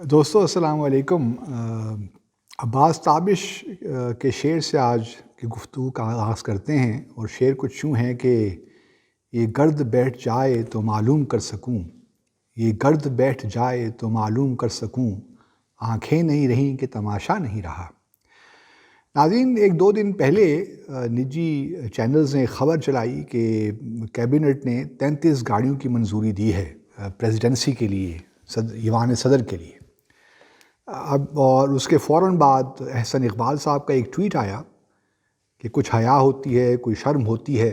دوستو السلام علیکم۔ عباس تابش کے شعر سے آج کی گفتگو کا آغاز کرتے ہیں، اور شعر کچھ یوں ہے کہ یہ گرد بیٹھ جائے تو معلوم کر سکوں، یہ گرد بیٹھ جائے تو معلوم کر سکوں، آنکھیں نہیں رہیں کہ تماشا نہیں رہا۔ ناظرین، ایک دو دن پہلے نجی چینلز نے خبر چلائی کہ کیبنٹ نے 33 گاڑیوں کی منظوری دی ہے پریزیڈنسی کے لیے، ایوان صدر کے لیے۔ اور اس کے فوراً بعد احسن اقبال صاحب کا ایک ٹویٹ آیا کہ کچھ حیا ہوتی ہے، کوئی شرم ہوتی ہے،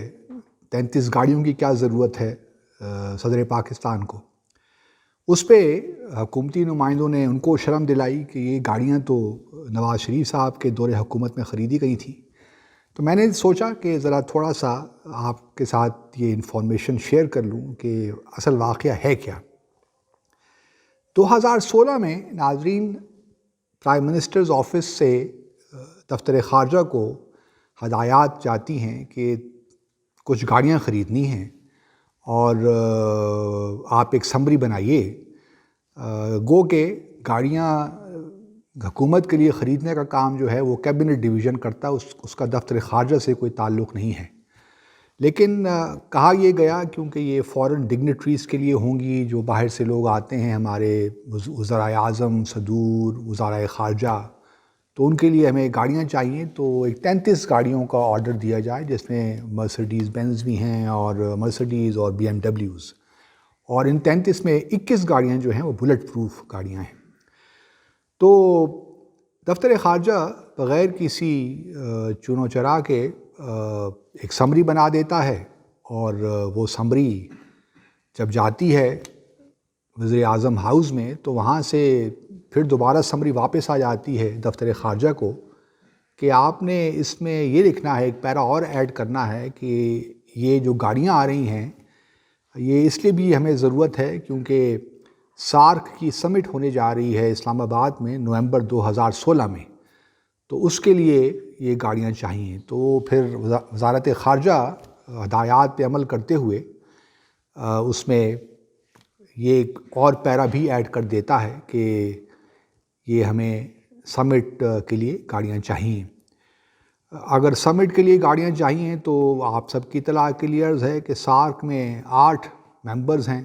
33 گاڑیوں کی کیا ضرورت ہے صدر پاکستان کو۔ اس پہ حکومتی نمائندوں نے ان کو شرم دلائی کہ یہ گاڑیاں تو نواز شریف صاحب کے دور حکومت میں خریدی گئی تھیں۔ تو میں نے سوچا کہ ذرا تھوڑا سا آپ کے ساتھ یہ انفارمیشن شیئر کر لوں کہ اصل واقعہ ہے کیا۔ 2016 میں ناظرین، پرائم منسٹرز آفس سے دفتر خارجہ کو ہدایات جاتی ہیں کہ کچھ گاڑیاں خریدنی ہیں اور آپ ایک سمری بنائیے۔ گو کہ گاڑیاں حکومت کے لیے خریدنے کا کام جو ہے وہ کیبنٹ ڈویژن کرتا ہے، اس کا دفتر خارجہ سے کوئی تعلق نہیں ہے۔ لیکن کہا یہ گیا کیونکہ یہ فورن ڈگنیٹریز کے لیے ہوں گی، جو باہر سے لوگ آتے ہیں، ہمارے وزرائے اعظم، صدور، وزرائے خارجہ، تو ان کے لیے ہمیں گاڑیاں چاہیے۔ تو ایک 33 گاڑیوں کا آرڈر دیا جائے، جس میں مرسڈیز بینز بھی ہیں اور مرسڈیز اور BMW، اور ان 33 میں 21 گاڑیاں جو ہیں وہ بلٹ پروف گاڑیاں ہیں۔ تو دفتر خارجہ بغیر کسی چون و چرا کے ایک سمری بنا دیتا ہے، اور وہ سمری جب جاتی ہے وزیر اعظم ہاؤس میں تو وہاں سے پھر دوبارہ سمری واپس آ جاتی ہے دفتر خارجہ کو کہ آپ نے اس میں یہ لکھنا ہے، ایک پیرا اور ایڈ کرنا ہے کہ یہ جو گاڑیاں آ رہی ہیں یہ اس لیے بھی ہمیں ضرورت ہے کیونکہ سارک کی سمٹ ہونے جا رہی ہے اسلام آباد میں نومبر 2016 میں، تو اس کے لیے یہ گاڑیاں چاہیے۔ تو پھر وزارت خارجہ ہدایات پہ عمل کرتے ہوئے اس میں یہ ایک اور پیرا بھی ایڈ کر دیتا ہے کہ یہ ہمیں سمٹ کے لیے گاڑیاں چاہیے۔ اگر سمٹ کے لیے گاڑیاں چاہیے تو آپ سب کی اطلاع کے لیے عرض ہے کہ سارک میں 8 ممبرز ہیں،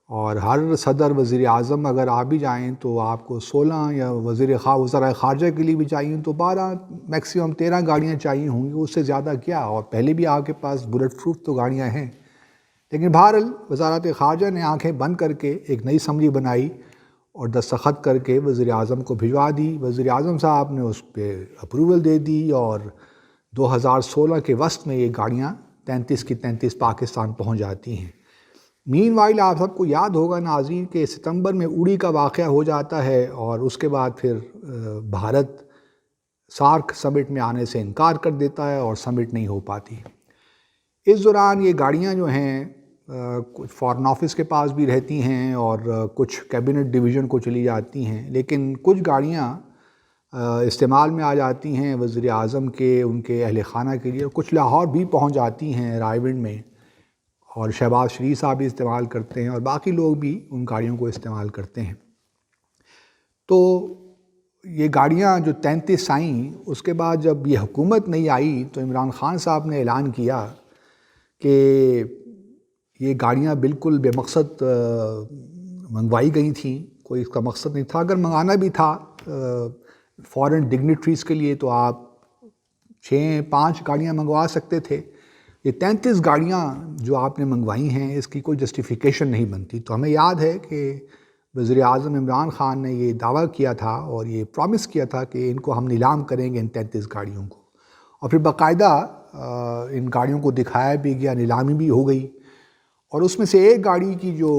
اور ہر صدر وزیر اعظم اگر آپ بھی جائیں تو آپ کو 16 یا وزرائے خارجہ کے لیے بھی چاہیے تو 12 میکسیمم 13 گاڑیاں چاہیے ہوں گی، اس سے زیادہ کیا۔ اور پہلے بھی آپ کے پاس بلٹ پروف تو گاڑیاں ہیں، لیکن بہرحال وزارت خارجہ نے آنکھیں بند کر کے ایک نئی سمری بنائی اور دستخط کر کے وزیر اعظم کو بھجوا دی۔ وزیر اعظم صاحب نے اس پہ اپروول دے دی، اور 2016 کے وسط میں یہ گاڑیاں 33 کی 33 پاکستان پہنچ جاتی ہیں۔ مین وائل آپ سب کو یاد ہوگا ناظرین کہ ستمبر میں اوڑی کا واقعہ ہو جاتا ہے، اور اس کے بعد پھر بھارت سارک سمٹ میں آنے سے انکار کر دیتا ہے اور سمٹ نہیں ہو پاتی۔ اس دوران یہ گاڑیاں جو ہیں کچھ فارن آفس کے پاس بھی رہتی ہیں اور کچھ کیبنٹ ڈویژن کو چلی جاتی ہیں، لیکن کچھ گاڑیاں استعمال میں آ جاتی ہیں وزیر اعظم کے، ان کے اہل خانہ کے لیے، اور کچھ لاہور بھی پہنچ جاتی ہیں رائے ونڈ میں، اور شہباز شریف صاحب بھی استعمال کرتے ہیں اور باقی لوگ بھی ان گاڑیوں کو استعمال کرتے ہیں۔ تو یہ گاڑیاں جو 33 آئیں، اس کے بعد جب یہ حکومت نہیں آئی تو عمران خان صاحب نے اعلان کیا کہ یہ گاڑیاں بالکل بے مقصد منگوائی گئی تھیں، کوئی اس کا مقصد نہیں تھا۔ اگر منگانا بھی تھا فورن ڈگنیٹریز کے لیے تو آپ 5 گاڑیاں منگوا سکتے تھے۔ یہ 33 گاڑیاں جو آپ نے منگوائی ہیں اس کی کوئی جسٹیفیکیشن نہیں بنتی۔ تو ہمیں یاد ہے کہ وزیر اعظم عمران خان نے یہ دعویٰ کیا تھا اور یہ پرومس کیا تھا کہ ان کو ہم نیلام کریں گے، ان 33 گاڑیوں کو، اور پھر باقاعدہ ان گاڑیوں کو دکھایا بھی گیا، نیلامی بھی ہو گئی، اور اس میں سے ایک گاڑی کی جو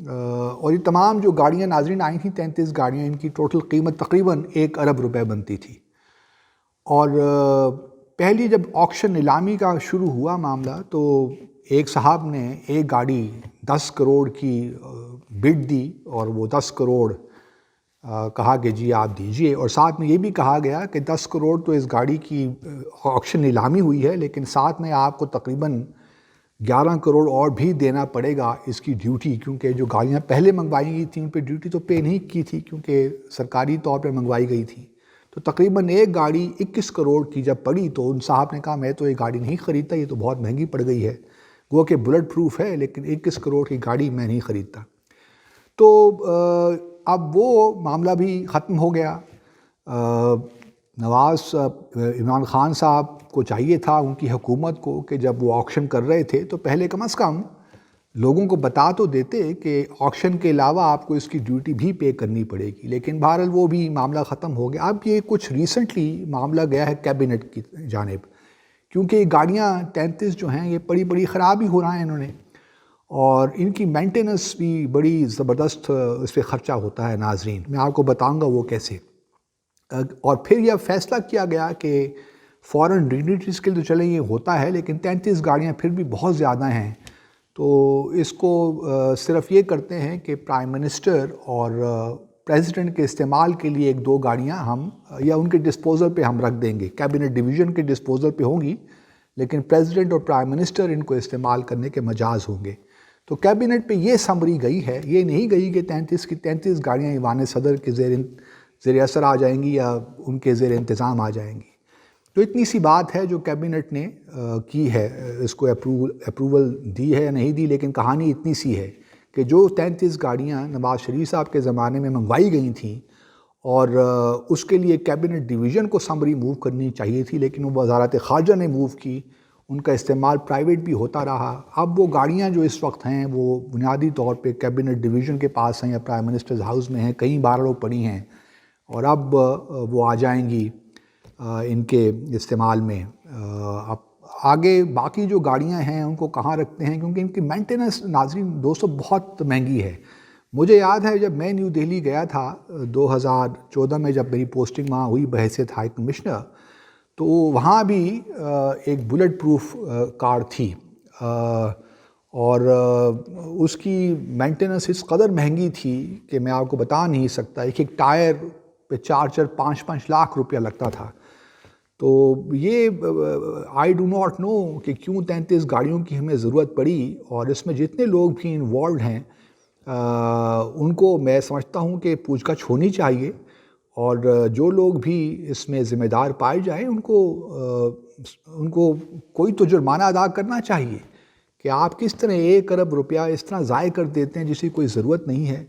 اور یہ تمام جو گاڑیاں ناظرین آئی تھیں 33 گاڑیاں، ان کی ٹوٹل قیمت تقریباً 1 ارب روپے بنتی تھی۔ اور پہلی جب آکشن نیلامی کا شروع ہوا معاملہ تو ایک صاحب نے ایک گاڑی 10 کروڑ کی بڈ دی، اور وہ 10 کروڑ کہا کہ جی آپ دیجئے، اور ساتھ میں یہ بھی کہا گیا کہ 10 کروڑ تو اس گاڑی کی آکشن نیلامی ہوئی ہے، لیکن ساتھ میں آپ کو تقریباً 11 کروڑ اور بھی دینا پڑے گا اس کی ڈیوٹی، کیونکہ جو گاڑیاں پہلے منگوائی گئی تھیں ان پہ ڈیوٹی تو پے نہیں کی تھی کیونکہ سرکاری طور پہ منگوائی گئی تھی. تو تقریباً ایک گاڑی 21 کروڑ کی جب پڑی تو ان صاحب نے کہا میں تو یہ گاڑی نہیں خریدتا، یہ تو بہت مہنگی پڑ گئی ہے، وہ کہ بلٹ پروف ہے لیکن 21 کروڑ کی گاڑی میں نہیں خریدتا. تو اب وہ معاملہ بھی ختم ہو گیا. عمران خان صاحب کو چاہیے تھا ان کی حکومت کو کہ جب وہ آکشن کر رہے تھے تو پہلے کم از کم لوگوں کو بتا تو دیتے کہ آکشن کے علاوہ آپ کو اس کی ڈیوٹی بھی پے کرنی پڑے گی، لیکن بہرحال وہ بھی معاملہ ختم ہو گیا. اب یہ کچھ ریسنٹلی معاملہ گیا ہے کیبنٹ کی جانب، کیونکہ یہ گاڑیاں 33 جو ہیں یہ بڑی خراب ہی ہو رہا ہیں انہوں نے، اور ان کی مینٹیننس بھی بڑی زبردست اس پہ خرچہ ہوتا ہے. ناظرین میں آپ کو بتاؤں گا وہ کیسے. اور پھر یہ فیصلہ کیا گیا کہ فورن ڈگنیٹریز کے لیے تو چلیں یہ ہوتا ہے، لیکن 33 گاڑیاں پھر بھی بہت زیادہ ہیں، تو اس کو صرف یہ کرتے ہیں کہ پرائم منسٹر اور پریزیڈنٹ کے استعمال کے لیے 1-2 گاڑیاں ہم یا ان کے ڈسپوزل پہ ہم رکھ دیں گے، کیبنٹ ڈویژن کے ڈسپوزل پہ ہوں گی، لیکن پریزیڈنٹ اور پرائم منسٹر ان کو استعمال کرنے کے مجاز ہوں گے. تو کیبنٹ پہ یہ سمری گئی ہے، یہ نہیں گئی کہ 33 کی 33 گاڑیاں ایوان صدر کے زیر اثر آ جائیں گی یا ان کے زیر انتظام آ جائیں گی. تو اتنی سی بات ہے جو کیبنٹ نے کی ہے، اس کو اپروول دی ہے یا نہیں دی، لیکن کہانی اتنی سی ہے کہ جو 33 گاڑیاں نواز شریف صاحب کے زمانے میں منگوائی گئی تھیں اور اس کے لیے کیبنٹ ڈویژن کو سمری موو کرنی چاہیے تھی، لیکن وہ وزارت خارجہ نے موو کی، ان کا استعمال پرائیویٹ بھی ہوتا رہا. اب وہ گاڑیاں جو اس وقت ہیں وہ بنیادی طور پہ کیبنٹ ڈویژن کے پاس ہیں یا پرائم منسٹرز ہاؤس میں ہیں، کئی بار وہ پڑی ہیں، اور اب وہ آ جائیں گی ان کے استعمال میں. اب آگے باقی جو گاڑیاں ہیں ان کو کہاں رکھتے ہیں، کیونکہ ان کی مینٹیننس ناظرین دوستو بہت مہنگی ہے. مجھے یاد ہے جب میں نیو دہلی گیا تھا 2014 میں، جب میری پوسٹنگ وہاں ہوئی بحیثیت ہائی کمشنر، تو وہاں بھی ایک بلٹ پروف کار تھی، اور اس کی مینٹیننس اس قدر مہنگی تھی کہ میں آپ کو بتا نہیں سکتا. ایک ٹائر پہ 4-5 لاکھ روپیہ لگتا تھا. تو یہ آئی ڈو ناٹ نو کہ کیوں 33 گاڑیوں کی ہمیں ضرورت پڑی، اور اس میں جتنے لوگ بھی انوالوڈ ہیں ان کو میں سمجھتا ہوں کہ پوچھ گچھ ہونی چاہیے، اور جو لوگ بھی اس میں ذمہ دار پائے جائیں ان کو کوئی تو جرمانہ ادا کرنا چاہیے کہ آپ کس طرح 1 ارب روپیہ اس طرح ضائع کر دیتے ہیں جس کی کوئی ضرورت نہیں ہے.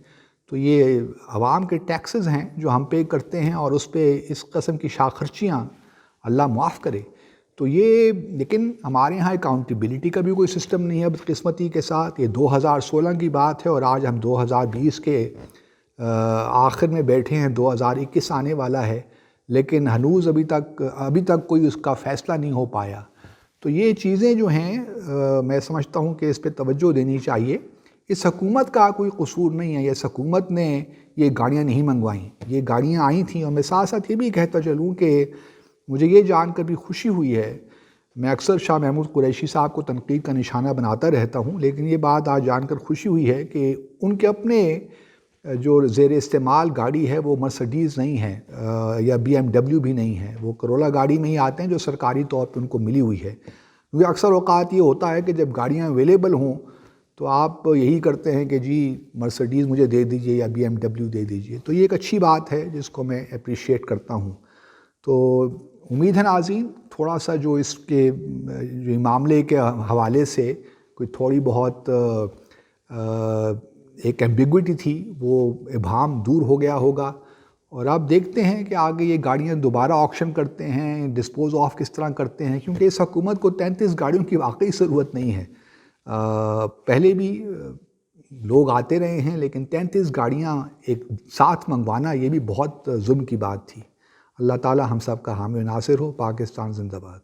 تو یہ عوام کے ٹیکسز ہیں جو ہم پے کرتے ہیں، اور اس پہ اس قسم کی شاخرچیاں اللہ معاف کرے. تو یہ لیکن ہمارے ہاں اکاؤنٹیبلٹی کا بھی کوئی سسٹم نہیں ہے بدقسمتی کے ساتھ. یہ 2016 کی بات ہے اور آج ہم 2020 کے آخر میں بیٹھے ہیں، 2021 آنے والا ہے، لیکن ہنوز ابھی تک کوئی اس کا فیصلہ نہیں ہو پایا. تو یہ چیزیں جو ہیں میں سمجھتا ہوں کہ اس پہ توجہ دینی چاہیے. اس حکومت کا کوئی قصور نہیں ہے، اس حکومت نے یہ گاڑیاں نہیں منگوائیں، یہ گاڑیاں آئی تھیں. اور میں ساتھ ساتھ یہ بھی کہتا چلوں کہ مجھے یہ جان کر بھی خوشی ہوئی ہے، میں اکثر شاہ محمود قریشی صاحب کو تنقید کا نشانہ بناتا رہتا ہوں، لیکن یہ بات آج جان کر خوشی ہوئی ہے کہ ان کے اپنے جو زیر استعمال گاڑی ہے وہ مرسڈیز نہیں ہے یا BMW بھی نہیں ہے، وہ کرولا گاڑی میں ہی آتے ہیں جو سرکاری طور پہ ان کو ملی ہوئی ہے. کیونکہ اکثر اوقات یہ ہوتا ہے کہ جب گاڑیاں اویلیبل ہوں تو آپ یہی کرتے ہیں کہ جی مرسڈیز مجھے دے دیجئے یا BMW دے دیجئے. تو یہ ایک اچھی بات ہے جس کو میں اپریشیٹ کرتا ہوں. تو امید ہے ناظرین تھوڑا سا جو اس کے جو معاملے کے حوالے سے کوئی تھوڑی بہت ایک ایمبیگوٹی تھی وہ ابہام دور ہو گیا ہوگا. اور آپ دیکھتے ہیں کہ آگے یہ گاڑیاں دوبارہ آکشن کرتے ہیں، ڈسپوز آف کس طرح کرتے ہیں، کیونکہ اس حکومت کو 33 گاڑیوں کی واقعی ضرورت نہیں ہے. پہلے بھی لوگ آتے رہے ہیں، لیکن 33 گاڑیاں ایک ساتھ منگوانا یہ بھی بہت ظلم کی بات تھی. اللہ تعالی ہم سب کا حامی و ناصر ہو. پاکستان زندہ باد.